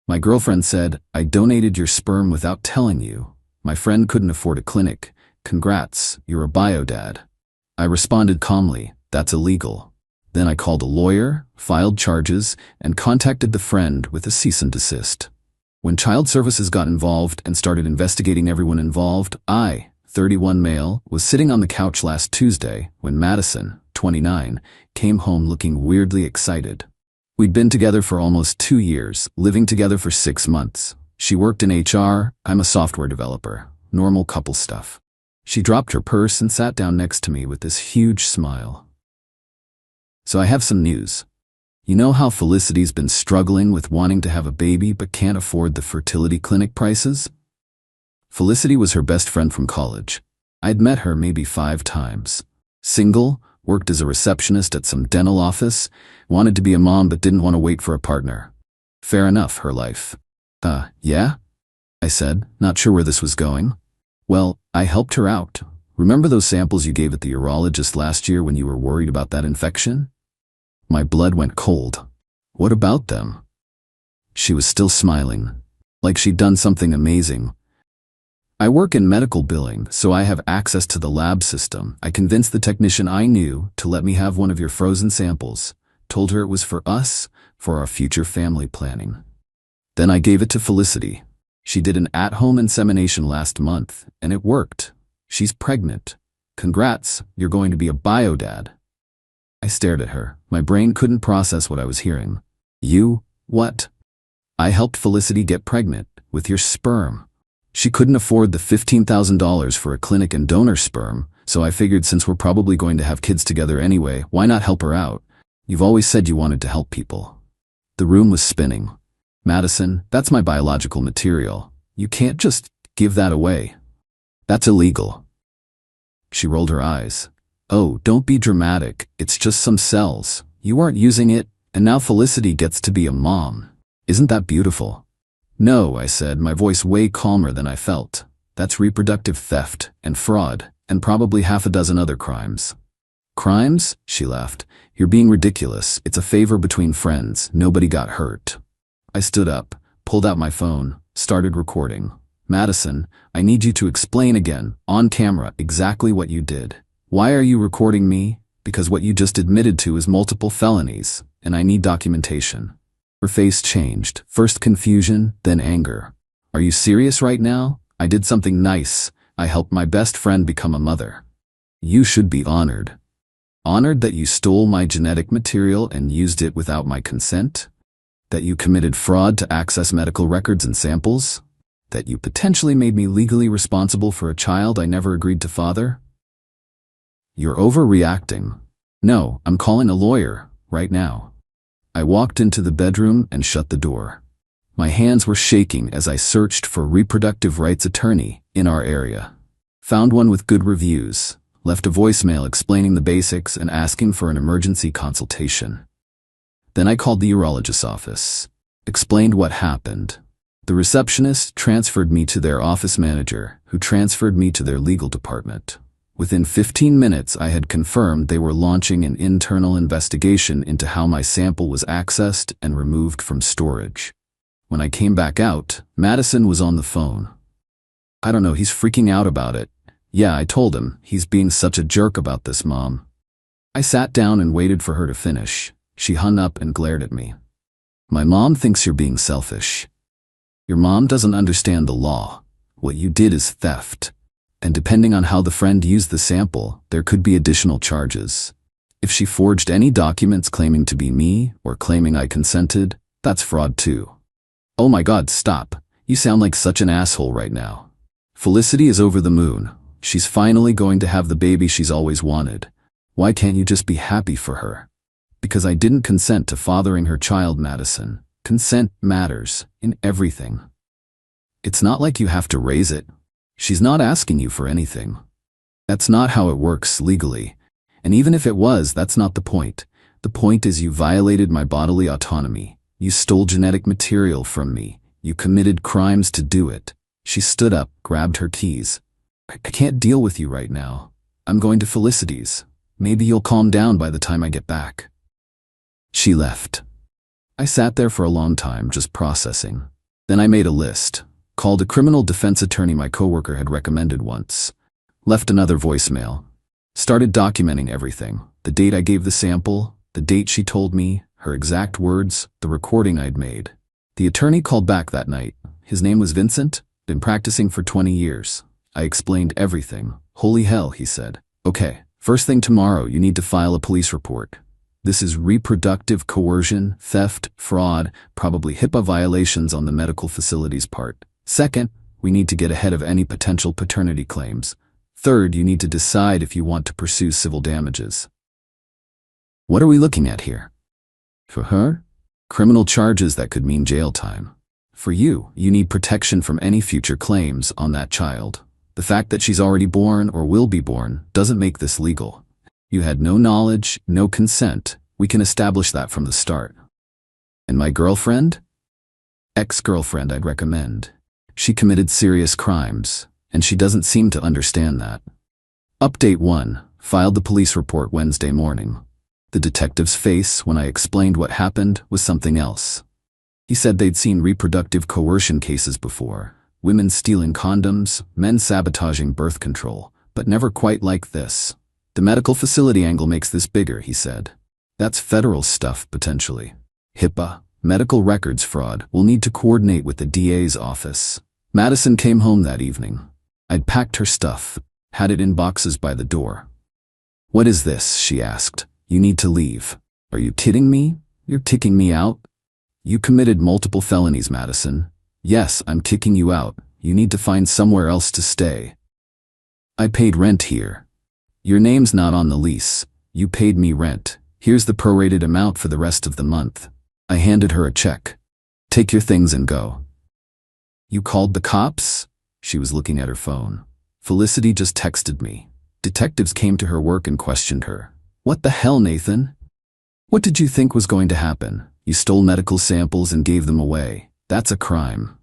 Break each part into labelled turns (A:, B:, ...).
A: My girlfriend said, I donated your sperm without telling you. My friend couldn't afford a clinic. Congrats, you're a biodad. I responded calmly, that's illegal. Then I called a lawyer, filed charges, and contacted the friend with a cease and desist. When child services got involved and started investigating everyone involved, I, 31 male, was sitting on the couch last Tuesday when Madison, 29, came home looking weirdly excited. We'd been together for almost 2 years, living together for 6 months. She worked in HR, I'm a software developer. Normal couple stuff. She dropped her purse and sat down next to me with this huge smile. So I have some news. You know how Felicity's been struggling with wanting to have a baby but can't afford the fertility clinic prices? Felicity was her best friend from college. I'd met her maybe 5 times. Single, worked as a receptionist at some dental office, wanted to be a mom but didn't want to wait for a partner. Fair enough, her life. Yeah? I said, not sure where this was going. Well, I helped her out. Remember those samples you gave at the urologist last year when you were worried about that infection? My blood went cold. What about them? She was still smiling, like she'd done something amazing. I work in medical billing, so I have access to the lab system. I convinced the technician I knew to let me have one of your frozen samples, told her it was for us, for our future family planning. Then I gave it to Felicity. She did an at-home insemination last month, and it worked. She's pregnant. Congrats, you're going to be a biodad. I stared at her. My brain couldn't process what I was hearing. You? What? I helped Felicity get pregnant, with your sperm. She couldn't afford the $15,000 for a clinic and donor sperm, so I figured since we're probably going to have kids together anyway, why not help her out? You've always said you wanted to help people. The room was spinning. Madison, that's my biological material. You can't just give that away. That's illegal. She rolled her eyes. Oh, don't be dramatic. It's just some cells. You aren't using it, and now Felicity gets to be a mom. Isn't that beautiful? No, I said, my voice way calmer than I felt. That's reproductive theft and fraud, and probably half a dozen other crimes. Crimes? She laughed. You're being ridiculous. It's a favor between friends. Nobody got hurt. I stood up, pulled out my phone, started recording. Madison, I need you to explain again, on camera, exactly what you did. Why are you recording me? Because what you just admitted to is multiple felonies, and I need documentation. Her face changed, first confusion, then anger. Are you serious right now? I did something nice. I helped my best friend become a mother. You should be honored. Honored that you stole my genetic material and used it without my consent? That you committed fraud to access medical records and samples? That you potentially made me legally responsible for a child I never agreed to father? You're overreacting. No, I'm calling a lawyer, right now. I walked into the bedroom and shut the door. My hands were shaking as I searched for a reproductive rights attorney in our area. Found one with good reviews, left a voicemail explaining the basics and asking for an emergency consultation. Then I called the urologist's office, explained what happened. The receptionist transferred me to their office manager, who transferred me to their legal department. Within 15 minutes, I had confirmed they were launching an internal investigation into how my sample was accessed and removed from storage. When I came back out, Madison was on the phone. I don't know, he's freaking out about it. Yeah, I told him, he's being such a jerk about this, Mom. I sat down and waited for her to finish. She hung up and glared at me. My mom thinks you're being selfish. Your mom doesn't understand the law. What you did is theft. And depending on how the friend used the sample, there could be additional charges. If she forged any documents claiming to be me or claiming I consented, that's fraud too. Oh my God, stop. You sound like such an asshole right now. Felicity is over the moon. She's finally going to have the baby she's always wanted. Why can't you just be happy for her? Because I didn't consent to fathering her child, Madison. Consent matters in everything. It's not like you have to raise it. She's not asking you for anything. That's not how it works legally. And even if it was, that's not the point. The point is you violated my bodily autonomy. You stole genetic material from me. You committed crimes to do it. She stood up, grabbed her keys. I can't deal with you right now. I'm going to Felicity's. Maybe you'll calm down by the time I get back. She left. I sat there for a long time, just processing. Then I made a list, called a criminal defense attorney my coworker had recommended once, left another voicemail, started documenting everything, the date I gave the sample, the date she told me, her exact words, the recording I'd made. The attorney called back that night. His name was Vincent, been practicing for 20 years. I explained everything. Holy hell, he said. Okay, first thing tomorrow, you need to file a police report. This is reproductive coercion, theft, fraud, probably HIPAA violations on the medical facility's part. Second, we need to get ahead of any potential paternity claims. Third, you need to decide if you want to pursue civil damages. What are we looking at here? For her? Criminal charges that could mean jail time. For you, you need protection from any future claims on that child. The fact that she's already born or will be born doesn't make this legal. You had no knowledge, no consent. We can establish that from the start. And my girlfriend? Ex-girlfriend, I'd recommend. She committed serious crimes, and she doesn't seem to understand that. Update 1. Filed the police report Wednesday morning. The detective's face, when I explained what happened, was something else. He said they'd seen reproductive coercion cases before. Women stealing condoms, men sabotaging birth control, but never quite like this. The medical facility angle makes this bigger, he said. That's federal stuff, potentially. HIPAA, medical records fraud, will need to coordinate with the DA's office. Madison came home that evening. I'd packed her stuff, had it in boxes by the door. What is this? She asked. You need to leave. Are you kidding me? You're kicking me out? You committed multiple felonies, Madison. Yes, I'm kicking you out. You need to find somewhere else to stay. I paid rent here. Your name's not on the lease. You paid me rent. Here's the prorated amount for the rest of the month. I handed her a check. Take your things and go. You called the cops? She was looking at her phone. Felicity just texted me. Detectives came to her work and questioned her. What the hell, Nathan? What did you think was going to happen? You stole medical samples and gave them away. That's a crime.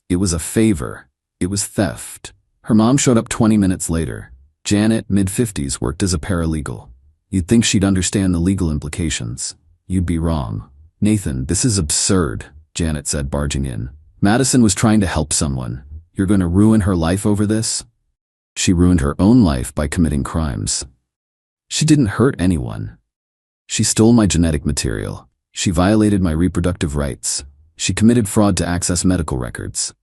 A: It was a favor. It was theft. Her mom showed up 20 minutes later. Janet, mid-50s, worked as a paralegal. You'd think she'd understand the legal implications. You'd be wrong. Nathan, this is absurd, Janet said, barging in. Madison was trying to help someone. You're going to ruin her life over this? She ruined her own life by committing crimes. She didn't hurt anyone. She stole my genetic material. She violated my reproductive rights. She committed fraud to access medical records.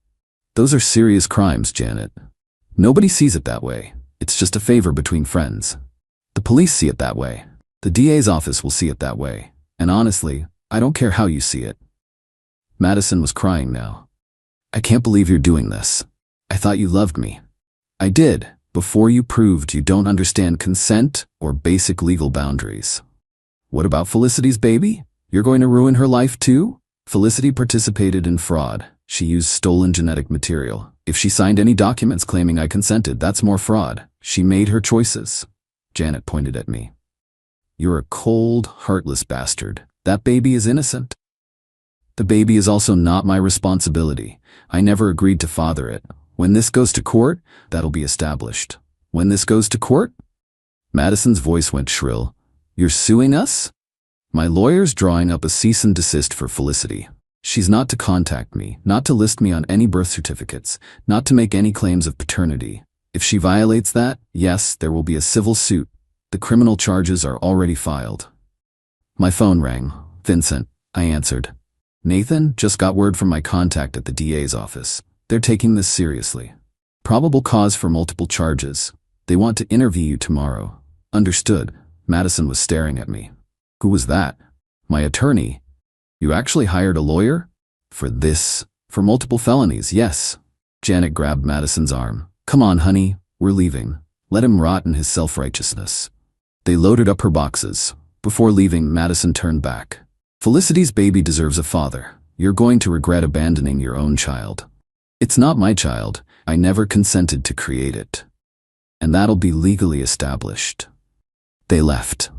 A: Those are serious crimes, Janet. Nobody sees it that way. It's just a favor between friends. The police see it that way. The DA's office will see it that way. And honestly, I don't care how you see it. Madison was crying now. I can't believe you're doing this. I thought you loved me. I did, before you proved you don't understand consent or basic legal boundaries. What about Felicity's baby? You're going to ruin her life too? Felicity participated in fraud. She used stolen genetic material. If she signed any documents claiming I consented, that's more fraud. She made her choices. Janet pointed at me. You're a cold, heartless bastard. That baby is innocent. The baby is also not my responsibility. I never agreed to father it. When this goes to court, that'll be established. When this goes to court? Madison's voice went shrill. You're suing us? My lawyer's drawing up a cease and desist for Felicity. She's not to contact me, not to list me on any birth certificates, not to make any claims of paternity. If she violates that, yes, there will be a civil suit. The criminal charges are already filed. My phone rang. Vincent, I answered. Nathan, just got word from my contact at the DA's office. They're taking this seriously. Probable cause for multiple charges. They want to interview you tomorrow. Understood. Madison was staring at me. Who was that? My attorney. You actually hired a lawyer? For this? For multiple felonies, yes. Janet grabbed Madison's arm. Come on, honey. We're leaving. Let him rot in his self-righteousness. They loaded up her boxes. Before leaving, Madison turned back. Felicity's baby deserves a father. You're going to regret abandoning your own child. It's not my child. I never consented to create it. And that'll be legally established. They left.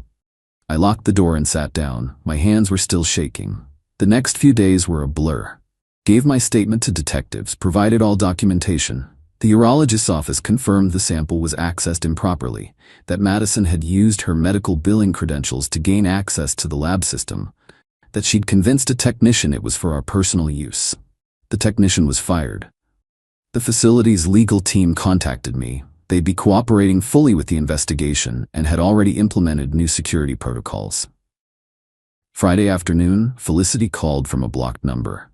A: I locked the door and sat down. My hands were still shaking. The next few days were a blur. Gave my statement to detectives, provided all documentation. The urologist's office confirmed the sample was accessed improperly, that Madison had used her medical billing credentials to gain access to the lab system, that she'd convinced a technician it was for our personal use. The technician was fired. The facility's legal team contacted me. They'd be cooperating fully with the investigation and had already implemented new security protocols. Friday afternoon, Felicity called from a blocked number.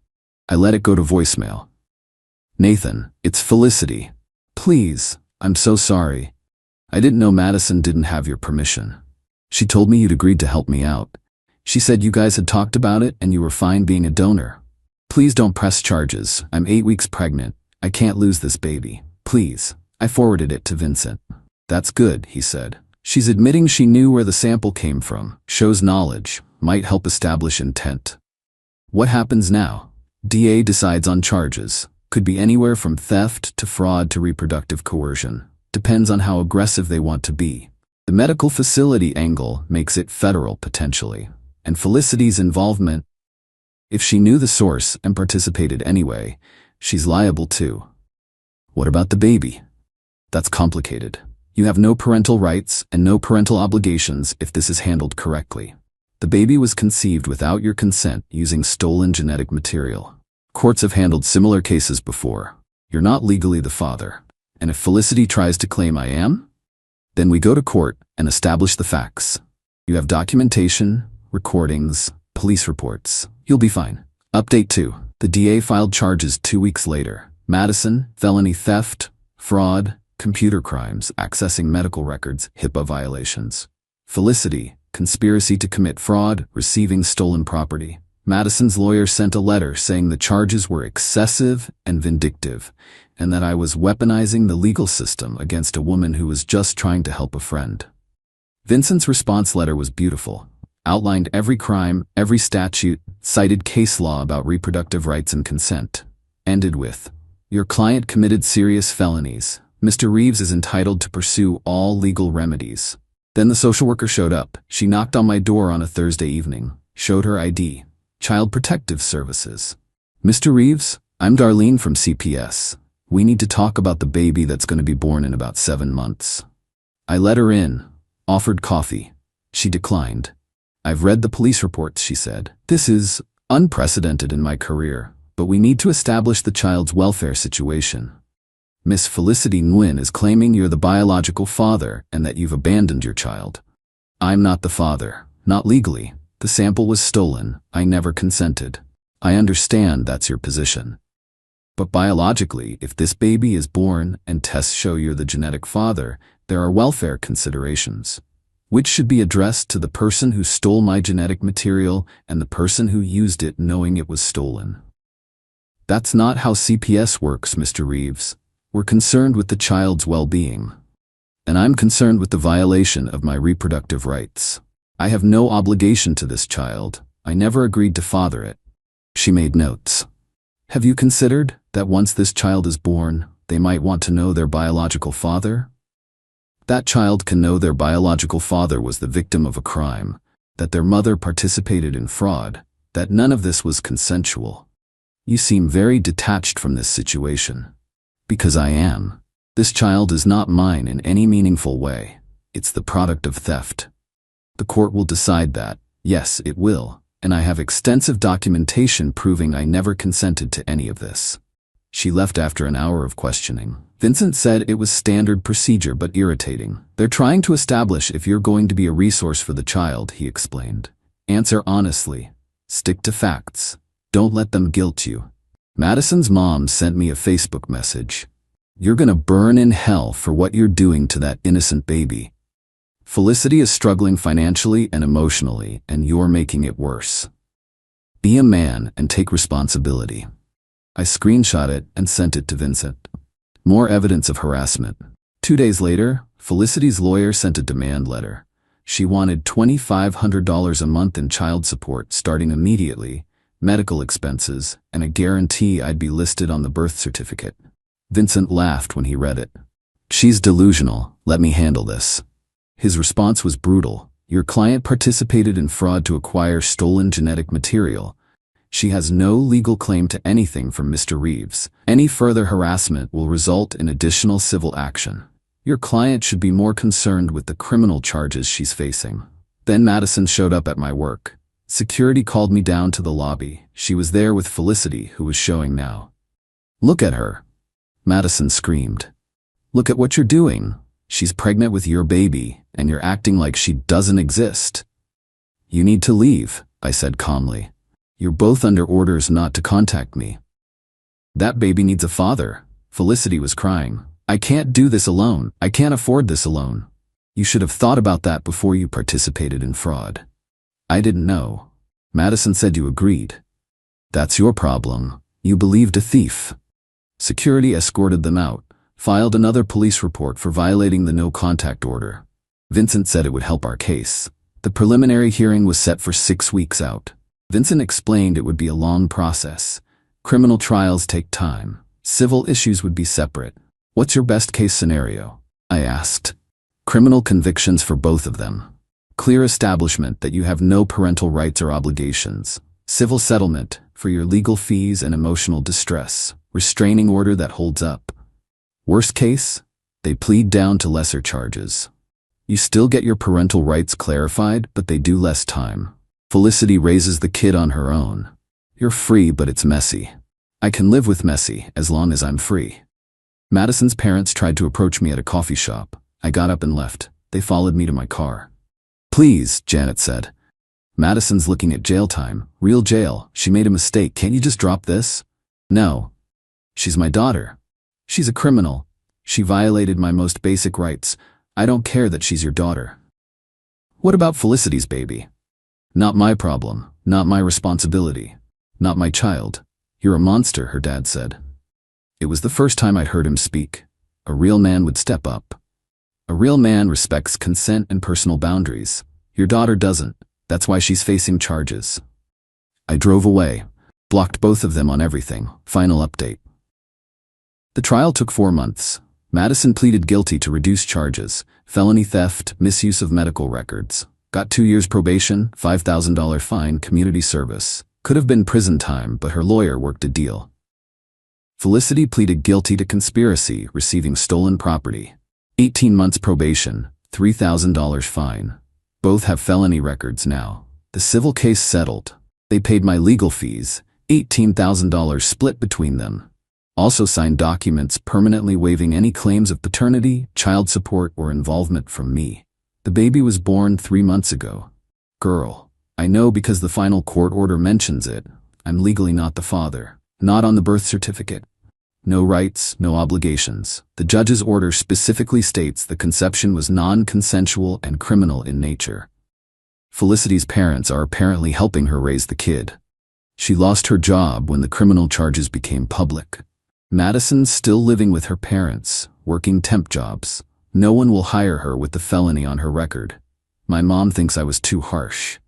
A: I let it go to voicemail. Nathan, it's Felicity. Please, I'm so sorry. I didn't know Madison didn't have your permission. She told me you'd agreed to help me out. She said you guys had talked about it and you were fine being a donor. Please don't press charges. I'm 8 weeks pregnant. I can't lose this baby. Please. I forwarded it to Vincent. That's good, he said. She's admitting she knew where the sample came from. Shows knowledge. Might help establish intent. What happens now? DA decides on charges. Could be anywhere from theft to fraud to reproductive coercion. Depends on how aggressive they want to be. The medical facility angle makes it federal potentially. And Felicity's involvement, if she knew the source and participated anyway, she's liable too. What about the baby? That's complicated. You have no parental rights and no parental obligations if this is handled correctly. The baby was conceived without your consent using stolen genetic material. Courts have handled similar cases before. You're not legally the father. And if Felicity tries to claim I am, then we go to court and establish the facts. You have documentation, recordings, police reports. You'll be fine. Update 2. The DA filed charges 2 weeks later. Madison, felony theft, fraud, computer crimes, accessing medical records, HIPAA violations. Felicity, conspiracy to commit fraud, receiving stolen property. Madison's lawyer sent a letter saying the charges were excessive and vindictive, and that I was weaponizing the legal system against a woman who was just trying to help a friend. Vincent's response letter was beautiful. Outlined every crime, every statute, cited case law about reproductive rights and consent. Ended with, your client committed serious felonies. Mr. Reeves is entitled to pursue all legal remedies. Then the social worker showed up. She knocked on my door on a Thursday evening, showed her ID, Child Protective Services. Mr. Reeves, I'm Darlene from CPS. We need to talk about the baby that's going to be born in about 7 months. I let her in, offered coffee. She declined. I've read the police reports, she said. This is unprecedented in my career, but we need to establish the child's welfare situation. Miss Felicity Nguyen is claiming you're the biological father and that you've abandoned your child. I'm not the father, not legally. The sample was stolen. I never consented. I understand that's your position. But biologically, if this baby is born and tests show you're the genetic father, there are welfare considerations, which should be addressed to the person who stole my genetic material and the person who used it knowing it was stolen. That's not how CPS works, Mr. Reeves. We're concerned with the child's well-being. And I'm concerned with the violation of my reproductive rights. I have no obligation to this child. I never agreed to father it. She made notes. Have you considered that once this child is born, they might want to know their biological father? That child can know their biological father was the victim of a crime, that their mother participated in fraud, that none of this was consensual. You seem very detached from this situation. Because I am. This child is not mine in any meaningful way. It's the product of theft. The court will decide that. Yes, it will. And I have extensive documentation proving I never consented to any of this. She left after an hour of questioning. Vincent said it was standard procedure but irritating. They're trying to establish if you're going to be a resource for the child, he explained. Answer honestly. Stick to facts. Don't let them guilt you. Madison's mom sent me a Facebook message. You're gonna burn in hell for what you're doing to that innocent baby. Felicity is struggling financially and emotionally, and you're making it worse. Be a man and take responsibility. I screenshot it and sent it to Vincent. More evidence of harassment. 2 days later, Felicity's lawyer sent a demand letter. She wanted $2,500 a month in child support starting immediately, medical expenses, and a guarantee I'd be listed on the birth certificate. Vincent laughed when he read it. She's delusional. Let me handle this. His response was brutal. Your client participated in fraud to acquire stolen genetic material. She has no legal claim to anything from Mr. Reeves. Any further harassment will result in additional civil action. Your client should be more concerned with the criminal charges she's facing. Then Madison showed up at my work. Security called me down to the lobby. She was there with Felicity, who was showing now. "Look at her," Madison screamed. "Look at what you're doing. She's pregnant with your baby, and you're acting like she doesn't exist." "You need to leave," I said calmly. "You're both under orders not to contact me." "That baby needs a father," Felicity was crying. "I can't do this alone. I can't afford this alone. You should have thought about that before you participated in fraud." "I didn't know. Madison said you agreed." "That's your problem. You believed a thief." Security escorted them out, filed another police report for violating the no-contact order. Vincent said it would help our case. The preliminary hearing was set for 6 weeks out. Vincent explained it would be a long process. Criminal trials take time. Civil issues would be separate. "What's your best-case scenario?" I asked. "Criminal convictions for both of them. Clear establishment that you have no parental rights or obligations. Civil settlement for your legal fees and emotional distress. Restraining order that holds up. Worst case, they plead down to lesser charges. You still get your parental rights clarified, but they do less time. Felicity raises the kid on her own. You're free, but it's messy. I can live with messy as long as I'm free." Madison's parents tried to approach me at a coffee shop. I got up and left. They followed me to my car. "Please," Janet said. "Madison's looking at jail time. Real jail. She made a mistake. Can't you just drop this?" "No. She's my daughter. She's a criminal. She violated my most basic rights. I don't care that she's your daughter." "What about Felicity's baby?" "Not my problem. Not my responsibility. Not my child." "You're a monster," her dad said. It was the first time I'd heard him speak. A real man would step up. A real man respects consent and personal boundaries. Your daughter doesn't. That's why she's facing charges. I drove away, blocked both of them on everything. Final update. The trial took 4 months. Madison pleaded guilty to reduced charges, felony theft, misuse of medical records. Got 2 years probation, $5,000 fine, community service. Could have been prison time, but her lawyer worked a deal. Felicity pleaded guilty to conspiracy, receiving stolen property. 18 months probation, $3,000 fine. Both have felony records now. The civil case settled. They paid my legal fees, $18,000 split between them. Also signed documents permanently waiving any claims of paternity, child support, or involvement from me. The baby was born 3 months ago. Girl. I know because the final court order mentions it. I'm legally not the father. Not on the birth certificate. No rights, no obligations. The judge's order specifically states the conception was non-consensual and criminal in nature. Felicity's parents are apparently helping her raise the kid. She lost her job when the criminal charges became public. Madison's still living with her parents, working temp jobs. No one will hire her with the felony on her record. My mom thinks I was too harsh.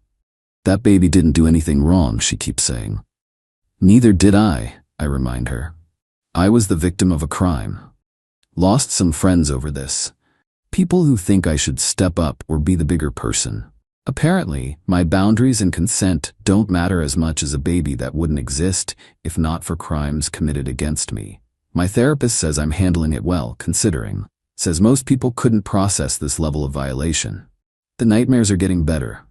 A: That baby didn't do anything wrong, she keeps saying. Neither did I remind her. I was the victim of a crime. Lost some friends over this. People who think I should step up or be the bigger person. Apparently, my boundaries and consent don't matter as much as a baby that wouldn't exist if not for crimes committed against me. My therapist says I'm handling it well, considering. Says most people couldn't process this level of violation. The nightmares are getting better.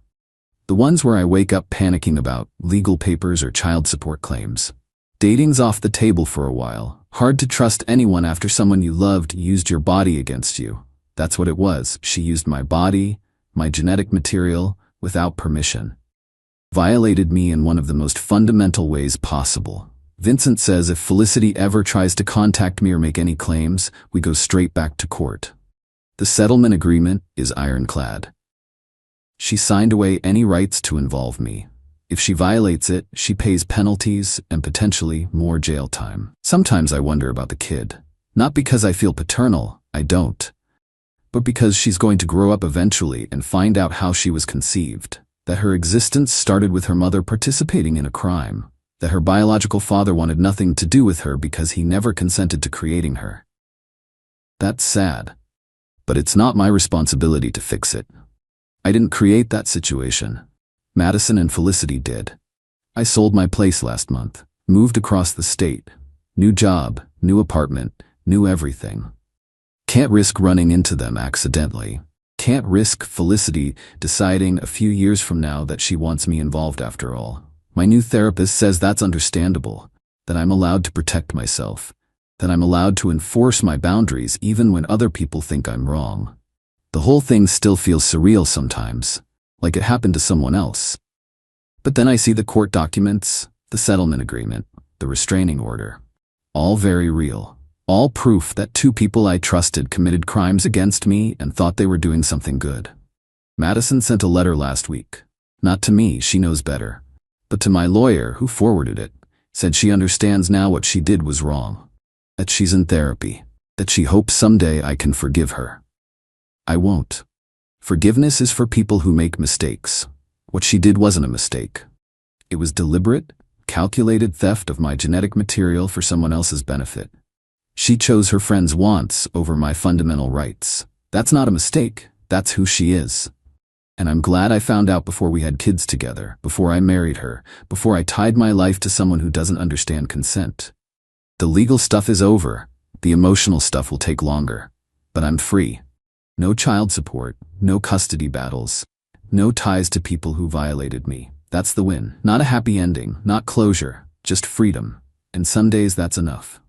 A: The ones where I wake up panicking about legal papers or child support claims. Dating's off the table for a while. Hard to trust anyone after someone you loved used your body against you. That's what it was. She used my body, my genetic material, without permission. Violated me in one of the most fundamental ways possible. Vincent says if Felicity ever tries to contact me or make any claims, we go straight back to court. The settlement agreement is ironclad. She signed away any rights to involve me. If she violates it, she pays penalties and potentially more jail time. Sometimes I wonder about the kid. Not because I feel paternal, I don't. But because she's going to grow up eventually and find out how she was conceived. That her existence started with her mother participating in a crime. That her biological father wanted nothing to do with her because he never consented to creating her. That's sad. But it's not my responsibility to fix it. I didn't create that situation. Madison and Felicity did. I sold my place last month, moved across the state. New job, new apartment, new everything. Can't risk running into them accidentally. Can't risk Felicity deciding a few years from now that she wants me involved after all. My new therapist says that's understandable, that I'm allowed to protect myself, that I'm allowed to enforce my boundaries even when other people think I'm wrong. The whole thing still feels surreal sometimes, like it happened to someone else. But then I see the court documents, the settlement agreement, the restraining order. All very real. All proof that two people I trusted committed crimes against me and thought they were doing something good. Madison sent a letter last week. Not to me, she knows better, but to my lawyer who forwarded it, said she understands now what she did was wrong, that she's in therapy, that she hopes someday I can forgive her. I won't. Forgiveness is for people who make mistakes. What she did wasn't a mistake. It was deliberate, calculated theft of my genetic material for someone else's benefit. She chose her friends' wants over my fundamental rights. That's not a mistake, that's who she is. And I'm glad I found out before we had kids together, before I married her, before I tied my life to someone who doesn't understand consent. The legal stuff is over, the emotional stuff will take longer. But I'm free. No child support, no custody battles, no ties to people who violated me. That's the win. Not a happy ending, not closure, just freedom. And some days that's enough.